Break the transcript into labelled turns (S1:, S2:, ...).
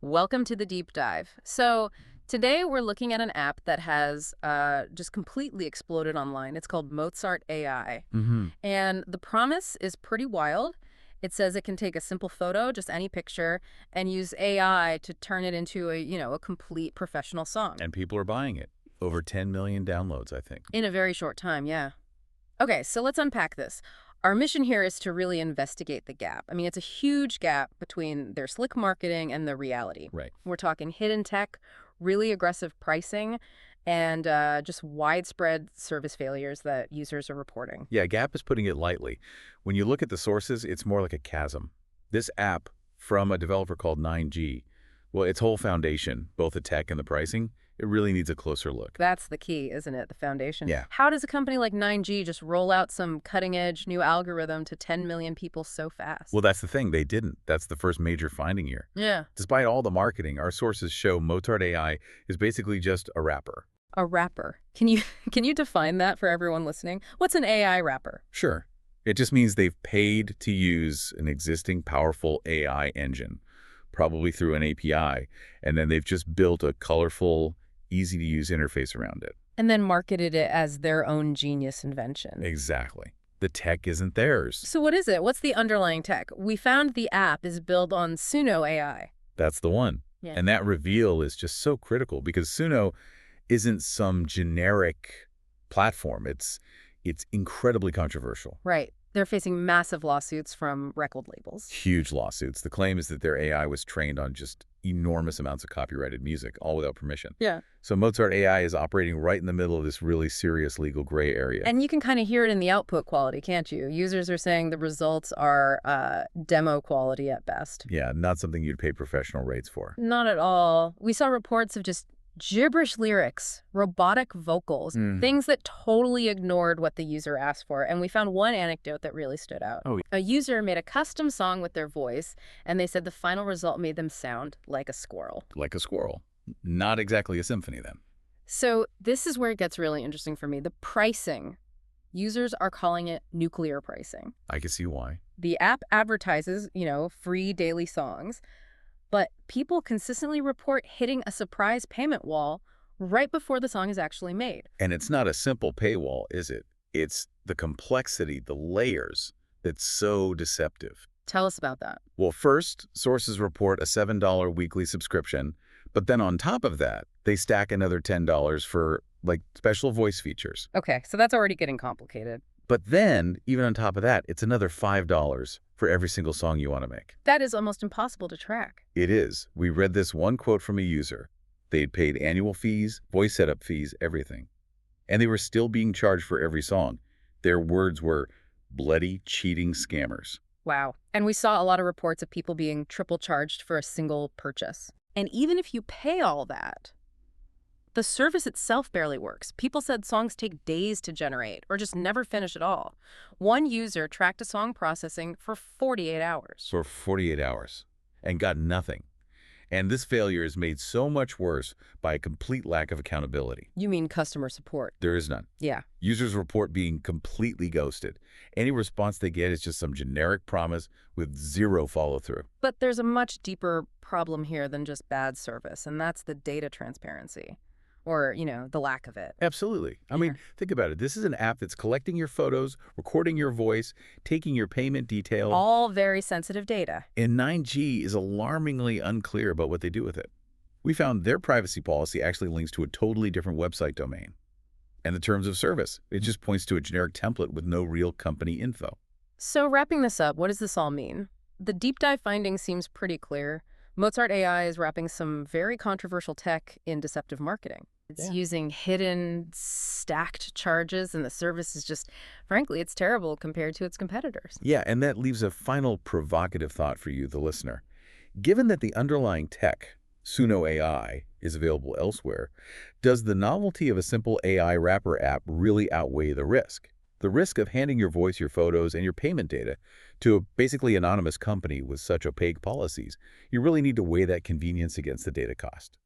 S1: Welcome to the deep dive. So, today we're looking at an app that has just completely exploded online. It's called Mozart AI.
S2: Hmm.
S1: And the promise is pretty wild. It says it can take a simple photo, just any picture, and use AI to turn it into a complete professional song
S2: And people are buying it. Over 10 million downloads, I think.
S1: in a very short time, yeah. Okay, so let's unpack this. Our mission here is to really investigate the gap. I mean, it's a huge gap between their slick marketing and the reality.
S2: Right.
S1: We're talking hidden tech, really aggressive pricing, and just widespread service failures that users are reporting.
S2: Yeah, Gap is putting it lightly. When you look at the sources, it's more like a chasm. This app from a developer called 9G, well, its whole foundation, both the tech and the pricing, it really needs a closer look.
S1: That's the key, isn't it? The foundation.
S2: Yeah.
S1: How does a company like 9G just roll out some cutting-edge new algorithm to 10 million people so fast?
S2: Well, that's the thing. They didn't. That's the first major finding here.
S1: Yeah.
S2: Despite all the marketing, our sources show Mozart AI is basically just a wrapper.
S1: A wrapper. Can you can you define that for everyone listening? What's an AI wrapper?
S2: Sure. It just means they've paid to use an existing powerful AI engine, probably through an API, and then they've just built a colorful, easy-to-use interface around it.
S1: And then marketed it as their own genius invention.
S2: Exactly. The tech isn't theirs.
S1: So what is it? What's the underlying tech? We found the app is built on Suno AI.
S2: That's the one.
S1: Yeah.
S2: And that reveal is just so critical because Suno isn't some generic platform. It's incredibly controversial.
S1: Right. They're facing massive lawsuits from record labels.
S2: Huge lawsuits. The claim is that their AI was trained on just enormous amounts of copyrighted music, all without permission.
S1: Yeah.
S2: So Mozart AI is operating right in the middle of this really serious legal gray area.
S1: And you can kind of hear it in the output quality, can't you? Users are saying the results are demo quality at best.
S2: Yeah, not something you'd pay professional rates for.
S1: Not at all. We saw reports of just gibberish lyrics, robotic vocals, things that totally ignored what the user asked for. And we found one anecdote that really stood out.
S2: Oh,
S1: A user made a custom song with their voice, and they said the final result made them sound like a squirrel.
S2: like a squirrel. Not exactly a symphony then.
S1: So this is where it gets really interesting for me. The pricing. Users are calling it nuclear pricing.
S2: I can see why.
S1: The app advertises, free daily songs, but people consistently report hitting a surprise payment wall right before the song is actually made.
S2: And it's not a simple paywall, is it? It's the complexity, the layers that's so deceptive.
S1: Tell us about that.
S2: Well, first, sources report a $7 weekly subscription, but then on top of that, they stack another $10 for, like, special voice features.
S1: Okay, so that's already getting complicated.
S2: But then, even on top of that, it's another $5 for every single song you want to make.
S1: That is almost impossible to track.
S2: It is. We read this one quote from a user. They'd paid annual fees, voice setup fees, everything. And they were still being charged for every song. Their words were bloody, cheating scammers.
S1: Wow. And we saw a lot of reports of people being triple charged for a single purchase. And even if you pay all that, the service itself barely works. People said songs take days to generate or just never finish at all. One user tracked a song processing for 48 hours.
S2: For 48 hours and got nothing. And this failure is made so much worse by a complete lack of accountability.
S1: You mean customer support?
S2: There is none.
S1: Yeah.
S2: Users report being completely ghosted. Any response they get is just some generic promise with zero follow-through.
S1: But there's a much deeper problem here than just bad service, and that's the data transparency. Or, the lack of it.
S2: Absolutely. I mean, think about it. This is an app that's collecting your photos, recording your voice, taking your payment detail.
S1: All very sensitive data.
S2: And 9G is alarmingly unclear about what they do with it. We found their privacy policy actually links to a totally different website domain. And the terms of service, it just points to a generic template with no real company info.
S1: So wrapping this up, what does this all mean? The deep dive finding seems pretty clear. Mozart AI is wrapping some very controversial tech in deceptive marketing. It's using hidden, stacked charges, and the service is just, frankly, it's terrible compared to its competitors.
S2: Yeah, and that leaves a final provocative thought for you, the listener. Given that the underlying tech, Suno AI, is available elsewhere, does the novelty of a simple AI wrapper app really outweigh the risk? The risk of handing your voice, your photos, and your payment data to a basically anonymous company with such opaque policies. You really need to weigh that convenience against the data cost.